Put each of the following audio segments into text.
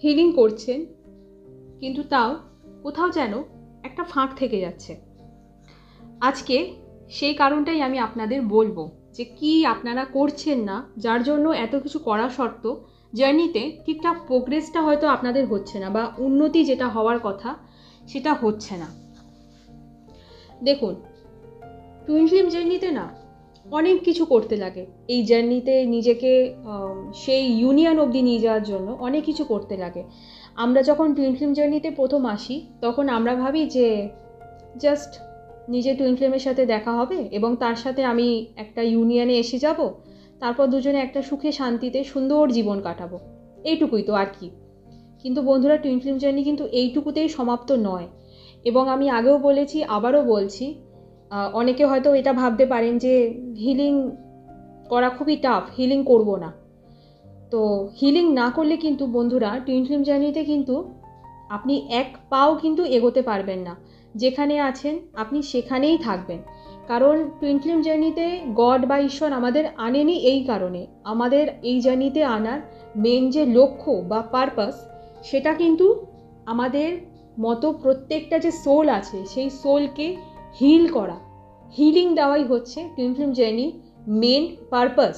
Healing করছেন, কিন্তু তাও কোথাও যেন একটা ফাঁক থেকে যাচ্ছে। আজকে সেই কারণটাই আমি আপনাদের বলবো যে কি আপনারা করছেন না, যার জন্য এত কিছু করা সত্ত্বেও জার্নিতে ঠিকঠাক প্রোগ্রেসটা হয়তো আপনাদের হচ্ছে না, বা উন্নতি যেটা হওয়ার কথা সেটা হচ্ছে না। দেখুন, টুইন ফ্লেম জার্নিতে না অনেক কিছু করতে লাগে। এই জার্নিতে নিজেকে সেই ইউনিয়ন অবধি নিয়ে যাওয়ার জন্য অনেক কিছু করতে লাগে। আমরা যখন টুইন ফ্লেম জার্নিতে প্রথম আসি তখন আমরা ভাবি যে জাস্ট নিজে টুইন ফ্লেমের সাথে দেখা হবে এবং তার সাথে আমি একটা ইউনিয়নে এসে যাব, তারপর দুজনে একটা সুখে শান্তিতে সুন্দর জীবন কাটাবো, এইটুকুই তো আর কি। কিন্তু বন্ধুরা, টুইন ফ্লেম জার্নি কিন্তু এইটুকুতেই সমাপ্ত নয়। এবং আমি আগেও বলেছি, আবারও বলছি, অনেকে হয়তো এটা ভাবতে পারেন যে হিলিং করা খুবই টাফ, হিলিং করব না। তো হিলিং না করলে কিন্তু বন্ধুরা টুইন ফ্লেম জার্নিতে কিন্তু আপনি এক পাও কিন্তু এগোতে পারবেন না। যেখানে আছেন আপনি সেখানেই থাকবেন। কারণ টুইন ফ্লেম জার্নিতে গড বা ঈশ্বর আমাদের আনেনি এই কারণে। আমাদের এই জার্নিতে আনার মেন যে লক্ষ্য বা পারপাস, সেটা কিন্তু আমাদের মতো প্রত্যেকটা যে সোল আছে সেই সোলকে হিল করা, হিলিং দেওয়াই হচ্ছে twin flame journey main purpose.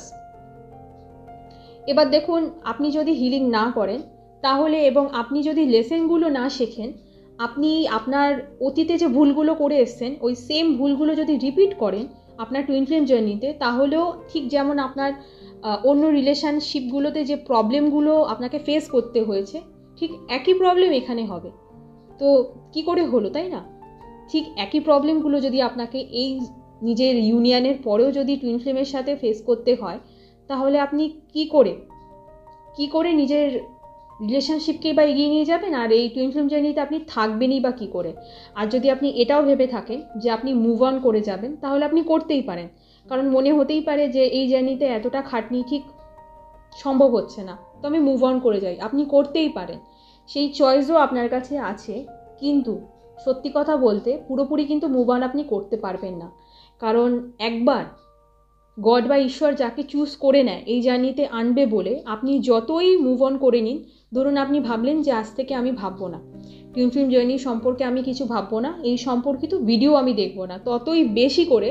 এবার দেখুন, আপনি যদি হিলিং না করেন তাহলে, এবং আপনি যদি লেসেনগুলো না শেখেন, আপনি আপনার অতীতে যে ভুলগুলো করে এসছেন ওই সেম ভুলগুলো যদি রিপিট করেন আপনার টুইন ফ্লেম জার্নিতে, তাহলেও ঠিক যেমন আপনার অন্য রিলেশনশিপগুলোতে যে প্রবলেমগুলো আপনাকে ফেস করতে হয়েছে, ঠিক একই প্রবলেম এখানে হবে। তো কি করে হলো, তাই না? ঠিক একই প্রবলেমগুলো যদি আপনাকে এই নিজের ইউনিয়নের পরেও যদি টুইন ফ্লেমের সাথে ফেস করতে হয়, তাহলে আপনি কি করে নিজের রিলেশনশিপকে বা এগিয়ে নিয়ে যাবেন, আর এই টুইন ফ্লেম জার্নিতে আপনি থাকবেনই বা কী করে? আর যদি আপনি এটাও ভেবে থাকেন যে আপনি মুভ অন করে যাবেন, তাহলে আপনি করতেই পারেন। কারণ মনে হতেই পারে যে এই জার্নিতে এতটা খাটনি ঠিক সম্ভব হচ্ছে না, তো আমি মুভ অন করে যাই। আপনি করতেই পারেন, সেই চয়েসও আপনার কাছে আছে। কিন্তু সত্যি কথা বলতে পুরোপুরি কিন্তু মুভ অন আপনি করতে পারবেন না। কারণ একবার গড বা ঈশ্বর যাকে চুজ করে নেয় এই জার্নিতে আনবে বলে, আপনি যতই মুভ অন করে নিন, ধরুন আপনি ভাবলেন যে আজ থেকে আমি ভাববো না, টুইন ফ্লেম জার্নি সম্পর্কে আমি কিছু ভাববো না, এই সম্পর্কিত ভিডিও আমি দেখবো না, ততই বেশি করে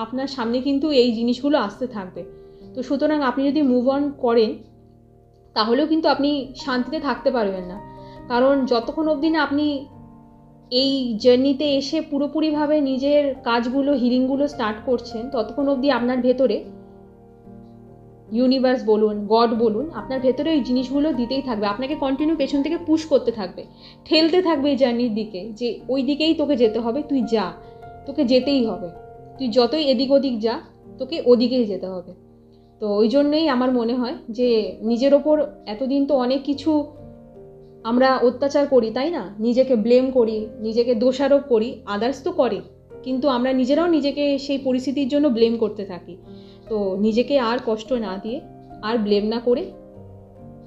আপনার সামনে কিন্তু এই জিনিসগুলো আসতে থাকবে। তো সুতরাং আপনি যদি মুভ অন করেন তাহলেও কিন্তু আপনি শান্তিতে থাকতে পারবেন না। কারণ যতক্ষণ অবধি না আপনি এই জার্নিতে এসে পুরোপুরিভাবে নিজের কাজগুলো, হিলিংগুলো স্টার্ট করছেন, ততক্ষণ অবধি আপনার ভেতরে ইউনিভার্স বলুন, গড বলুন, আপনার ভেতরে এই জিনিসগুলো দিতেই থাকবে, আপনাকে কন্টিনিউ পেছন থেকে পুশ করতে থাকবে, ঠেলতে থাকবে এই জার্নির দিকে, যে ওই দিকেই তোকে যেতে হবে, তুই যা, তোকে যেতেই হবে, তুই যতই এদিক ওদিক যা, তোকে ওদিকেই যেতে হবে। তো ওই জন্যই আমার মনে হয় যে নিজের ওপর এতদিন তো অনেক কিছু আমরা অত্যাচার করি, তাই না? নিজেকে ব্লেম করি, নিজেকে দোষারোপ করি, আদার্স তো করে, কিন্তু আমরা নিজেরাও নিজেকে সেই পরিস্থিতির জন্য ব্লেম করতে থাকি। তো নিজেকে আর কষ্ট না দিয়ে, আর ব্লেম না করে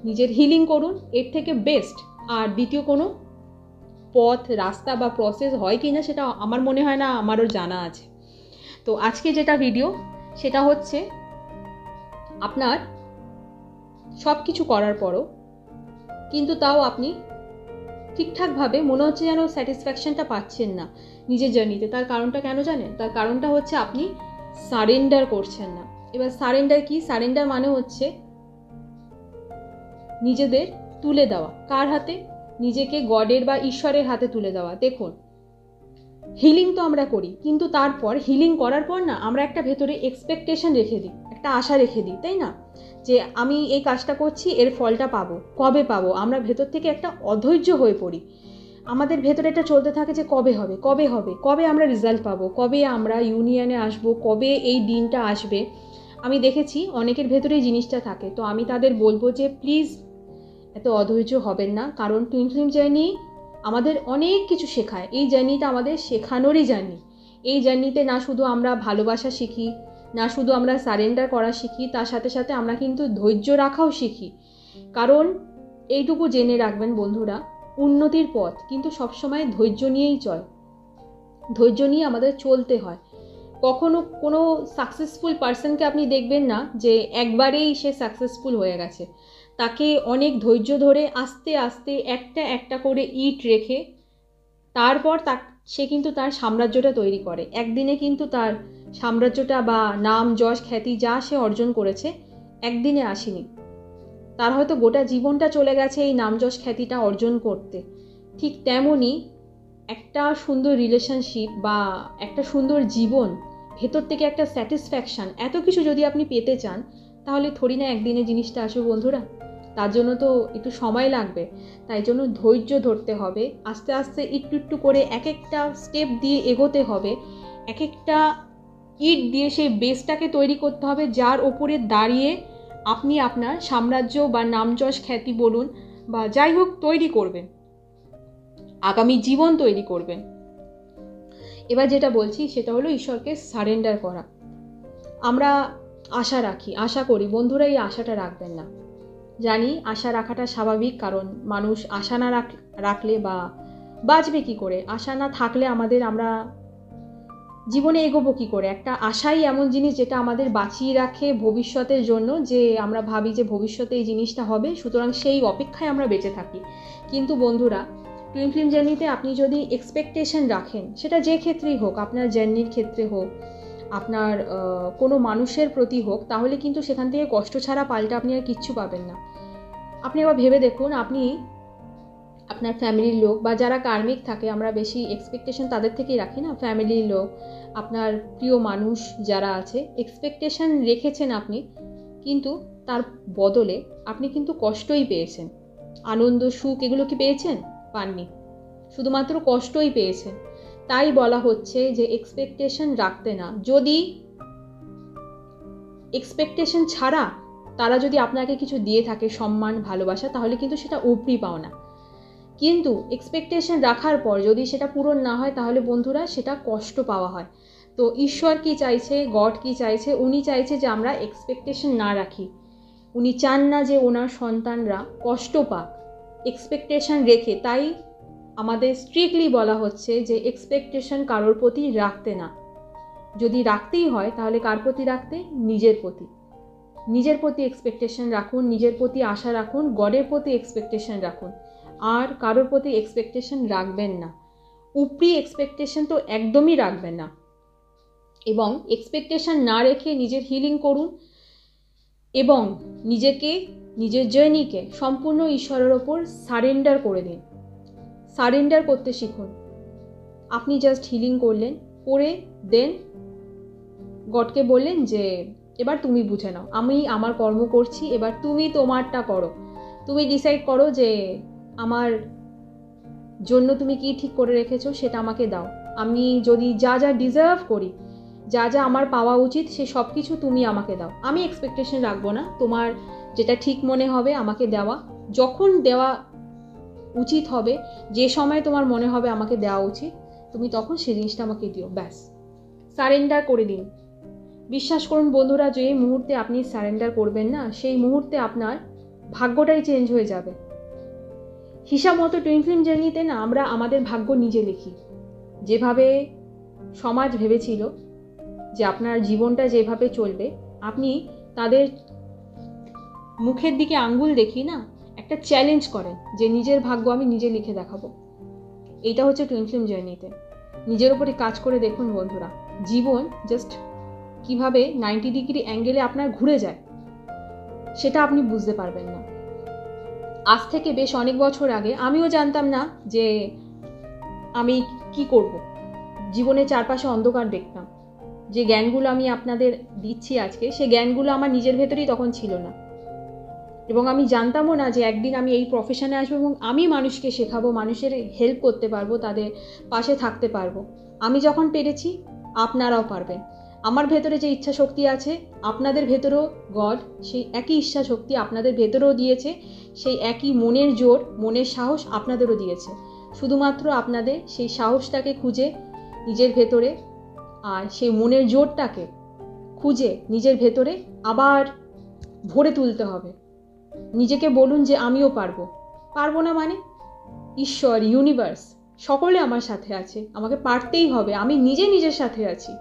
নিজের হিলিং করুন, এর থেকে বেস্ট আর দ্বিতীয় কোনো পথ, রাস্তা বা প্রসেস হয় কি না সেটা আমার মনে হয় না আমারও জানা আছে। তো আজকে যেটা ভিডিও সেটা হচ্ছে, আপনার সব কিছু করার পরও কিন্তু তাও আপনি ঠিকঠাকভাবে মনে হচ্ছে যেন স্যাটিসফ্যাকশনটা পাচ্ছেন না নিজের জার্নিতে। তার কারণটা কেন জানেন? তার কারণটা হচ্ছে আপনি সারেন্ডার করছেন না। এবার সারেন্ডার কি? সারেন্ডার মানে হচ্ছে নিজেদের তুলে দেওয়া। কার হাতে? নিজেকে গডের বা ঈশ্বরের হাতে তুলে দেওয়া। দেখুন, হিলিং তো আমরা করি, কিন্তু তারপর হিলিং করার পর না আমরা একটা ভেতরে এক্সপেকটেশন রেখে দিই, একটা আশা রেখে দিই, তাই না? যে আমি এই কাজটা করছি, এর ফলটা পাবো, কবে পাবো? আমরা ভেতর থেকে একটা অধৈর্য হয়ে পড়ি। আমাদের ভেতরে এটা চলতে থাকে যে কবে হবে, কবে হবে, কবে আমরা রেজাল্ট পাবো, কবে আমরা ইউনিয়নে আসবো, কবে এই দিনটা আসবে। আমি দেখেছি অনেকের ভেতরে এই জিনিসটা থাকে। তো আমি তাদের বলবো যে প্লিজ এত অধৈর্য হবেন না। কারণ টুইন ফ্লেম জার্নি আমাদের অনেক কিছু শেখায়। এই জার্নিটা আমাদের শেখানোরই জার্নি। এই জার্নিতে না শুধু আমরা ভালোবাসা শিখি, না শুধু আমরা সারেন্ডার করা শিখি, তার সাথে সাথে আমরা কিন্তু ধৈর্য রাখাও শিখি। কারণ এইটুকু জেনে রাখবেন বন্ধুরা, উন্নতির পথ কিন্তু সবসময় ধৈর্য নিয়েই চলে। ধৈর্য নিয়ে আমাদের চলতে হয়। কখনো কোনো সাকসেসফুল পার্সনকে আপনি দেখবেন না যে একবারেই সে সাকসেসফুল হয়ে গেছে। তাকে অনেক ধৈর্য ধরে আস্তে আস্তে একটা একটা করে ইট রেখে তারপর সে কিন্তু তার সাম্রাজ্যটা তৈরি করে। একদিনে কিন্তু তার সাম্রাজ্যটা বা নাম যশ খ্যাতি যা সে অর্জন করেছে একদিনে আসেনি। তার হয়তো গোটা জীবনটা চলে গেছে এই নাম যশ খ্যাতিটা অর্জন করতে। ঠিক তেমনই একটা সুন্দর রিলেশনশিপ বা একটা সুন্দর জীবন, ভেতর থেকে একটা স্যাটিসফ্যাকশান, এত কিছু যদি আপনি পেতে চান তাহলে থোড়ি না একদিনে জিনিসটা আসবে বন্ধুরা। তার জন্য তো একটু সময় লাগবে, তাই জন্য ধৈর্য ধরতে হবে, আস্তে আস্তে একটু একটু করে এক একটা স্টেপ দিয়ে এগোতে হবে, এক একটা ইট দিয়ে সেই বেসটাকে তৈরি করতে হবে যার ওপরে দাঁড়িয়ে আপনি আপনার সাম্রাজ্য বা নামযশ খ্যাতি বলুন বা যাই হোক তৈরি করবেন, আগামী জীবন তৈরি করবেন। এবার যেটা বলছি সেটা হলো ঈশ্বরকে সারেন্ডার করা। আমরা আশা রাখি, আশা করি, বন্ধুরা এই আশাটা রাখবেন না। জানি আশা রাখাটা স্বাভাবিক, কারণ মানুষ আশা না রাখলে বা বাঁচবে কী করে, আশা না থাকলে আমরা জীবনে এগোবো কী করে। একটা আশাই এমন জিনিস যেটা আমাদের বাঁচিয়ে রাখে ভবিষ্যতের জন্য, যে আমরা ভাবি যে ভবিষ্যতে এই জিনিসটা হবে, সুতরাং সেই অপেক্ষায় আমরা বেঁচে থাকি। কিন্তু বন্ধুরা, টুইন ফিল্ম জার্নিতে আপনি যদি এক্সপেকটেশন রাখেন, সেটা যে ক্ষেত্রেই হোক, আপনার জার্নির ক্ষেত্রে হোক, আপনার কোনো মানুষের প্রতি হোক, তাহলে কিন্তু সেখান থেকে কষ্ট ছাড়া পাল্টা আপনি আর কিচ্ছু পাবেন না। আপনি এবার ভেবে দেখুন, আপনি আপনার ফ্যামিলির লোক বা যারা কার্মিক থাকে, আমরা বেশি এক্সপেকটেশন তাদের থেকেই রাখি না, ফ্যামিলির লোক, আপনার প্রিয় মানুষ যারা আছে, এক্সপেকটেশন রেখেছেন আপনি, কিন্তু তার বদলে আপনি কিন্তু কষ্টই পেয়েছেন। আনন্দ সুখ এগুলো কি পেয়েছেন? পাননি, শুধুমাত্র কষ্টই পেয়েছেন। তাই বলা হচ্ছে যে এক্সপেকটেশন রাখতে না। যদি এক্সপেকটেশন ছাড়া তারা যদি আপনাকে কিছু দিয়ে থাকে, সম্মান ভালোবাসা, তাহলে কিন্তু সেটা উপরি পাওনা। কিন্তু এক্সপেকটেশন রাখার পর যদি সেটা পূরণ না হয়, তাহলে বন্ধুরা সেটা কষ্ট পাওয়া হয়। তো ঈশ্বর কি চাইছে, গড কি চাইছে? উনি চাইছে যে আমরা এক্সপেকটেশন না রাখি। উনি চান না যে ওনার সন্তানরা কষ্ট পাক এক্সপেকটেশন রেখে। তাই আমাদের স্ট্রিক্টলি বলা হচ্ছে যে এক্সপেকটেশন কারোর প্রতি রাখতে না। যদি রাখতেই হয় তাহলে কার প্রতি রাখতে? নিজের প্রতি। নিজের প্রতি এক্সপেকটেশন রাখুন, নিজের প্রতি আশা রাখুন, গডের প্রতি এক্সপেকটেশন রাখুন, আর কারোর প্রতি এক্সপেকটেশন রাখবেন না। উপরি এক্সপেকটেশন তো একদমই রাখবেন না। এবং এক্সপেকটেশন না রেখে নিজের হিলিং করুন এবং নিজের জার্নিকে সম্পূর্ণ ঈশ্বরের ওপর সারেন্ডার করে দিন। সারেন্ডার করতে শিখুন। আপনি জাস্ট হিলিং করলেন, করে দেন গডকে বললেন যে এবার তুমি বুঝে নাও, আমি আমার কর্ম করছি, এবার তুমি তোমারটা করো। তুমি ডিসাইড করো যে আমার জন্য তুমি কি ঠিক করে রেখেছো, সেটা আমাকে দাও। আমি যদি যা যা ডিজার্ভ করি, যা যা আমার পাওয়া উচিত, সে সব কিছু তুমি আমাকে দাও। আমি এক্সপেকটেশন রাখবো না, তোমার যেটা ঠিক মনে হবে আমাকে দেওয়া, যখন দেওয়া উচিত হবে, যে সময় তোমার মনে হবে আমাকে দেওয়া উচিত, তুমি তখন সেই জিনিসটা আমাকে দিও। ব্যাস, সারেন্ডার করে দিন। বিশ্বাস করুন বন্ধুরা, যে মুহূর্তে আপনি সারেন্ডার করবেন না, সেই মুহূর্তে আপনার ভাগ্যটাই চেঞ্জ হয়ে যাবে। হিসাব মতো টুইন ফিল্ম জার্নিতে না আমরা আমাদের ভাগ্য নিজে লিখি। যেভাবে সমাজ ভেবেছিল যে আপনার জীবনটা যেভাবে চলবে, আপনি তাদের মুখের দিকে আঙ্গুল দেখি না একটা চ্যালেঞ্জ করেন যে নিজের ভাগ্য আমি নিজে লিখে দেখাবো। এইটা হচ্ছে টুইন ফিল্ম জার্নিতে। নিজের উপরে কাজ করে দেখুন বন্ধুরা, জীবন জাস্ট কিভাবে 90 ডিগ্রি অ্যাঙ্গেলে আপনার ঘুরে যায় সেটা আপনি বুঝতে পারবেন না। আজ থেকে বেশ অনেক বছর আগে আমিও জানতাম না যে আমি কি করব। জীবনের চারপাশে অন্ধকার দেখতাম। যে জ্ঞানগুলো আমি আপনাদের দিচ্ছি আজকে, সে জ্ঞানগুলো আমার নিজের ভেতরেই তখন ছিল না, এবং আমি জানতামও না যে একদিন আমি এই প্রফেশনে আসবো এবং আমি মানুষকে শেখাবো, মানুষের হেল্প করতে পারবো, তাদের পাশে থাকতে পারবো। আমি যখন পেরেছি, আপনারাও পারবেন। আমার ভেতরে যে ইচ্ছা শক্তি আছে, আপনাদের ভেতরেও গড সেই একই ইচ্ছা শক্তি আপনাদের ভেতরেও দিয়েছে, সেই একই মনের জোর, মনের সাহস আপনাদেরও দিয়েছে। শুধুমাত্র আপনাদের সেই সাহসটাকে খুঁজে নিজের ভেতরে, আর সেই মনের জোরটাকে খুঁজে নিজের ভেতরে আবার ভরে তুলতে হবে। নিজেকে বলুন যে আমিও পারবো। পারবো না মানে? ঈশ্বর, ইউনিভার্স সকলে আমার সাথে আছে, আমাকে পারতেই হবে, আমি নিজের সাথে আছি।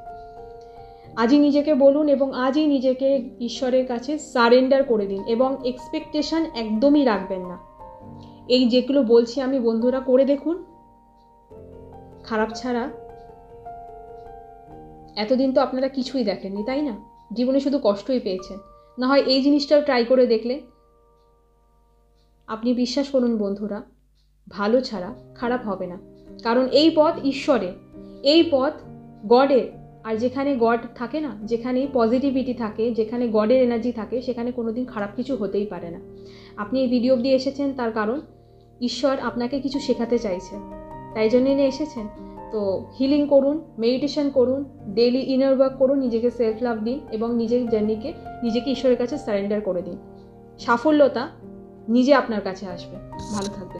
আজই নিজেকে বলুন এবং আজই নিজেকে ঈশ্বরের কাছে সারেন্ডার করে দিন এবং এক্সপেকটেশন একদমই রাখবেন না। এই যেগুলো বলছি আমি বন্ধুরা করে দেখুন, খারাপ ছাড়া। এতদিন তো আপনারা কিছুই দেখেননি, তাই না? জীবনে শুধু কষ্টই পেয়েছেন। না হয় এই জিনিসটাও ট্রাই করে দেখলেন। আপনি বিশ্বাস করুন বন্ধুরা, ভালো ছাড়া খারাপ হবে না। কারণ এই পথ ঈশ্বরের, এই পথ গডের। আর যেখানে গড থাকে না, যেখানে পজিটিভিটি থাকে, যেখানে গডের এনার্জি থাকে, সেখানে কোনোদিন খারাপ কিছু হতেই পারে না। আপনি এই ভিডিও অবধি এসেছেন তার কারণ ঈশ্বর আপনাকে কিছু শেখাতে চাইছে, তাই জন্যই না এসেছেন। তো হিলিং করুন, মেডিটেশন করুন, ডেইলি ইনার ওয়ার্ক করুন, নিজেকে সেলফ লাভ দিন এবং নিজের জার্নিকে নিজেকে ঈশ্বরের কাছে সারেন্ডার করে দিন। সাফল্যতা নিজে আপনার কাছে আসবে। ভালো থাকবেন।